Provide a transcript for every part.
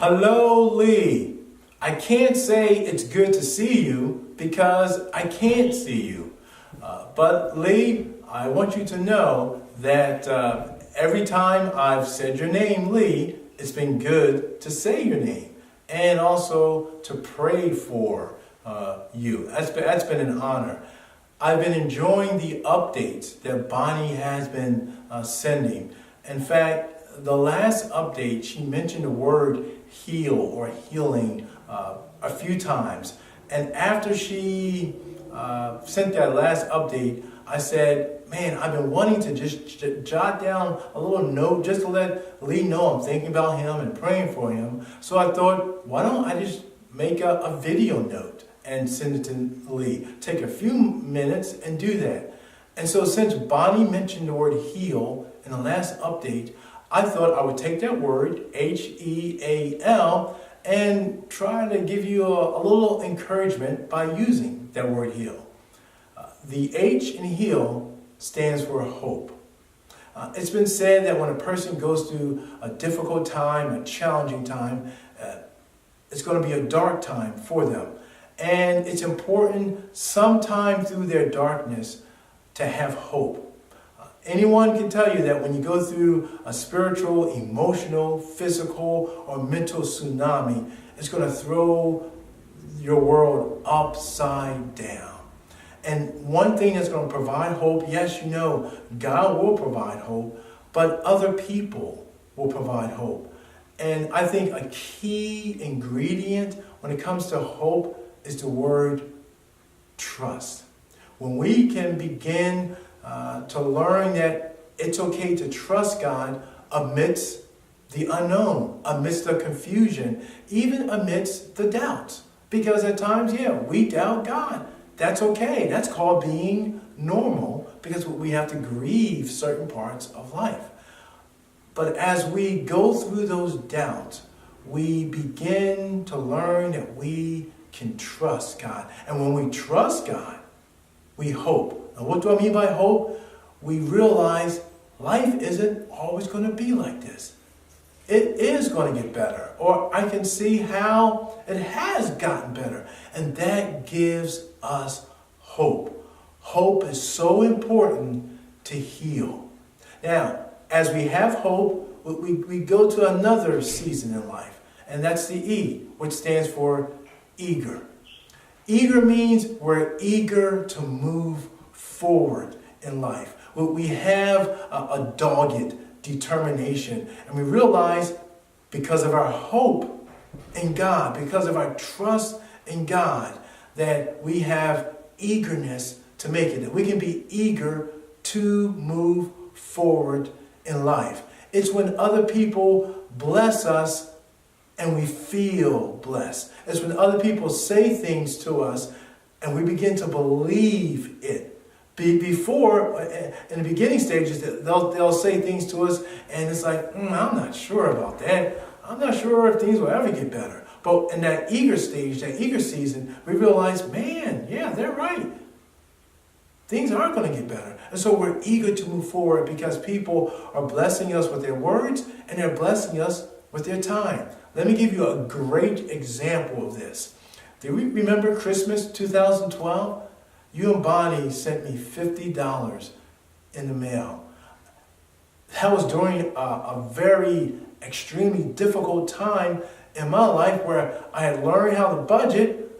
Hello, Lee. I can't say it's good to see you because I can't see you. But Lee, I want you to know that every time I've said your name, Lee, it's been good to say your name and also to pray for you. That's been an honor. I've been enjoying the updates that Bonnie has been sending. In fact, the last update, she mentioned the word heal or healing a few times. And after she sent that last update, I said, man, I've been wanting to just jot down a little note just to let Lee know I'm thinking about him and praying for him. So I thought, why don't I just make a video note and send it to Lee? Take a few minutes and do that. And so since Bonnie mentioned the word heal in the last update, I thought I would take that word, H-E-A-L, and try to give you a little encouragement by using that word heal. The H in heal stands for hope. It's been said that when a person goes through a difficult time, a challenging time, it's going to be a dark time for them. And it's important sometime through their darkness to have hope. Anyone can tell you that when you go through a spiritual, emotional, physical, or mental tsunami, it's going to throw your world upside down. And one thing that's going to provide hope, yes, you know, God will provide hope, but other people will provide hope. And I think a key ingredient when it comes to hope is the word trust. When we can begin to learn that it's okay to trust God amidst the unknown, amidst the confusion, even amidst the doubts. Because at times, we doubt God. That's okay. That's called being normal because we have to grieve certain parts of life. But as we go through those doubts, we begin to learn that we can trust God. And when we trust God, we hope. And what do I mean by hope? We realize life isn't always going to be like this. It is going to get better. Or I can see how it has gotten better. And that gives us hope. Hope is so important to heal. Now, as we have hope, we go to another season in life. And that's the E, which stands for eager. Eager means we're eager to move forward in life. We have a dogged determination, and we realize because of our hope in God, because of our trust in God, that we have eagerness to make it, that we can be eager to move forward in life. It's when other people bless us and we feel blessed. It's when other people say things to us and we begin to believe it. Before, in the beginning stages, they'll say things to us and it's like, I'm not sure about that. I'm not sure if things will ever get better. But in that eager stage, that eager season, we realize, man, yeah, they're right. Things are going to get better. And so we're eager to move forward because people are blessing us with their words and they're blessing us with their time. Let me give you a great example of this. Do you remember Christmas 2012? You and Bonnie sent me $50 in the mail. That was during a very extremely difficult time in my life where I had learned how to budget,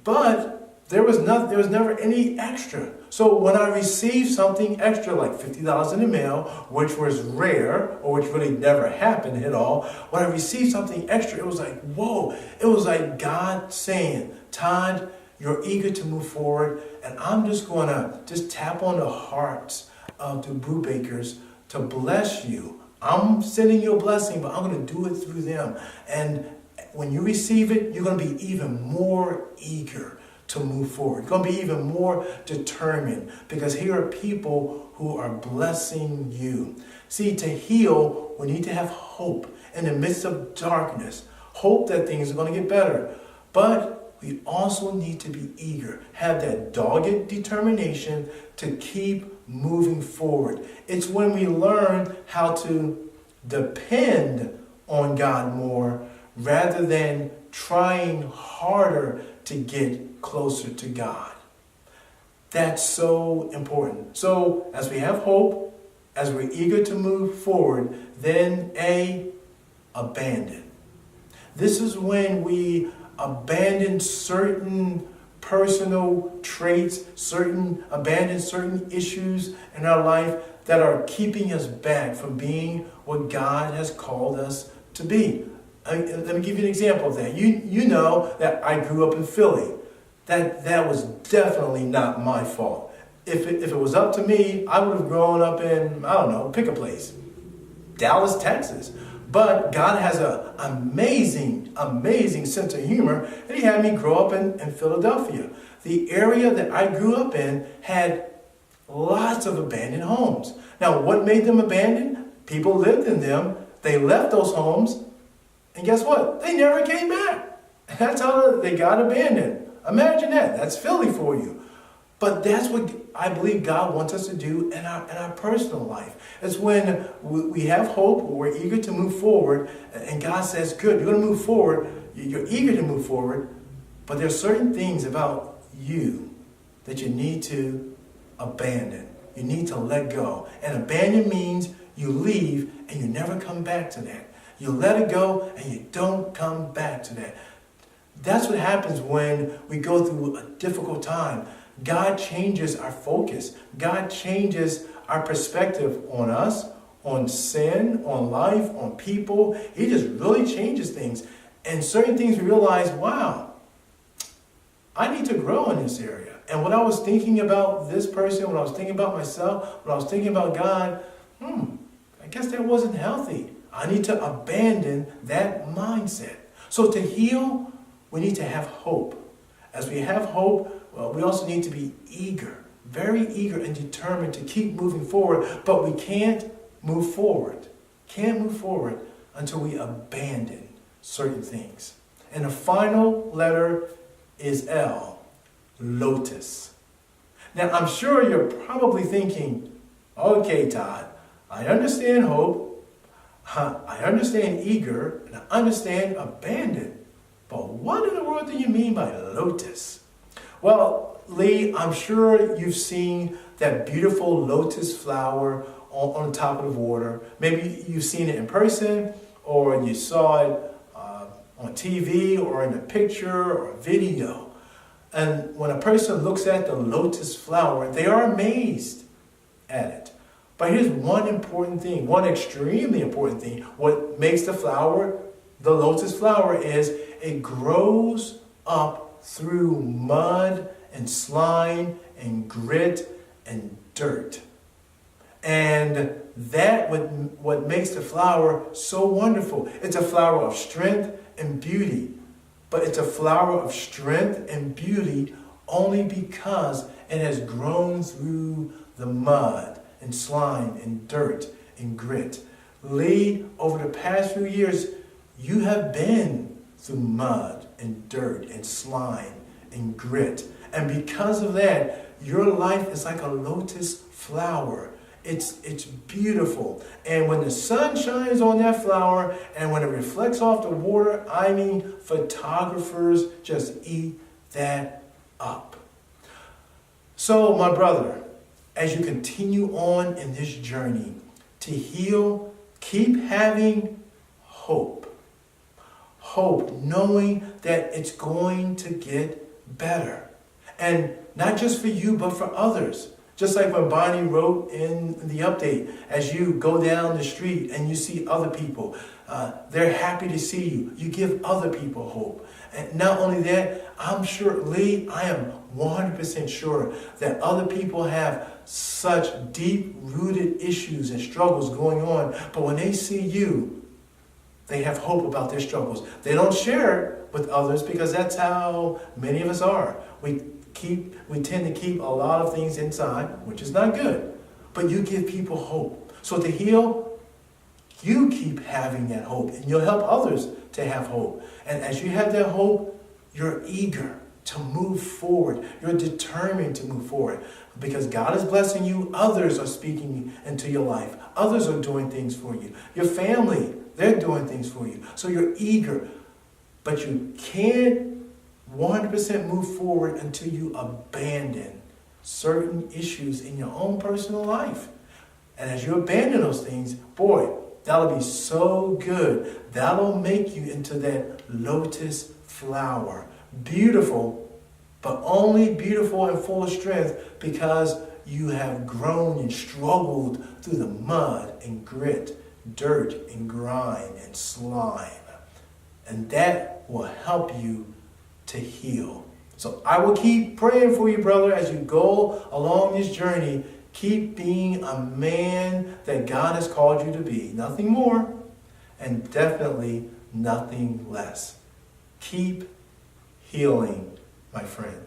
but there was never any extra. So when I received something extra, like $50 in the mail, which was rare, or which really never happened at all, when I received something extra, it was like, whoa. It was like God saying, Todd, you're eager to move forward, and I'm just going to tap on the hearts of the Brewbakers to bless you. I'm sending you a blessing, but I'm going to do it through them. And when you receive it, you're going to be even more eager to move forward. You're going to be even more determined because here are people who are blessing you. See, to heal, we need to have hope in the midst of darkness. Hope that things are going to get better. But we also need to be eager, have that dogged determination to keep moving forward. It's when we learn how to depend on God more rather than trying harder to get closer to God. That's so important. So as we have hope, as we're eager to move forward, then abandon. This is when we abandon certain personal traits, abandon certain issues in our life that are keeping us back from being what God has called us to be. Let me give you an example of that. You know that I grew up in Philly. That was definitely not my fault. If it was up to me, I would have grown up in, I don't know, pick a place. Dallas, Texas. But God has an amazing, amazing sense of humor, and He had me grow up in Philadelphia. The area that I grew up in had lots of abandoned homes. Now, what made them abandoned? People lived in them. They left those homes, and guess what? They never came back. That's how they got abandoned. Imagine that. That's Philly for you. But that's what I believe God wants us to do in our personal life. It's when we have hope, we're eager to move forward, and God says, good, you're going to move forward, you're eager to move forward, but there's certain things about you that you need to abandon. You need to let go. And abandon means you leave and you never come back to that. You let it go and you don't come back to that. That's what happens when we go through a difficult time. God changes our focus. God changes our perspective on us, on sin, on life, on people. He just really changes things. And certain things we realize, wow, I need to grow in this area. And when I was thinking about this person, when I was thinking about myself, when I was thinking about God, I guess that wasn't healthy. I need to abandon that mindset. So to heal, we need to have hope. As we have hope, well, we also need to be eager, very eager and determined to keep moving forward. But we can't move forward. Can't move forward until we abandon certain things. And the final letter is L, lotus. Now, I'm sure you're probably thinking, okay, Todd, I understand hope, I understand eager, and I understand abandon. But what in the world do you mean by lotus? Well, Lee, I'm sure you've seen that beautiful lotus flower on top of the water. Maybe you've seen it in person, or you saw it on TV, or in a picture, or a video. And when a person looks at the lotus flower, they are amazed at it. But here's one important thing, one extremely important thing. What makes the flower, the lotus flower, is it grows up through mud and slime and grit and dirt. And that what makes the flower so wonderful. It's a flower of strength and beauty. But it's a flower of strength and beauty only because it has grown through the mud and slime and dirt and grit. Lee, over the past few years, you have been through mud and dirt and slime and grit. And because of that, your life is like a lotus flower. It's beautiful. And when the sun shines on that flower and when it reflects off the water, I mean, photographers just eat that up. So, my brother, as you continue on in this journey to heal, keep having hope. Hope, knowing that it's going to get better. And not just for you, but for others. Just like when Bonnie wrote in the update, as you go down the street and you see other people, they're happy to see you. You give other people hope. And not only that, I'm sure, Lee, I am 100% sure that other people have such deep-rooted issues and struggles going on. But when they see you, they have hope about their struggles. They don't share it with others because that's how many of us are. We tend to keep a lot of things inside, which is not good. But you give people hope. So to heal, you keep having that hope, and you'll help others to have hope. And as you have that hope, you're eager to move forward. You're determined to move forward. Because God is blessing you, others are speaking into your life. Others are doing things for you. Your family, they're doing things for you. So you're eager. But you can't 100% move forward until you abandon certain issues in your own personal life. And as you abandon those things, boy, that'll be so good. That'll make you into that lotus flower. Beautiful, but only beautiful and full of strength because you have grown and struggled through the mud and grit, dirt and grime and slime. And that will help you to heal. So I will keep praying for you, brother, as you go along this journey. Keep being a man that God has called you to be. Nothing more, and definitely nothing less. Keep healing, my friend.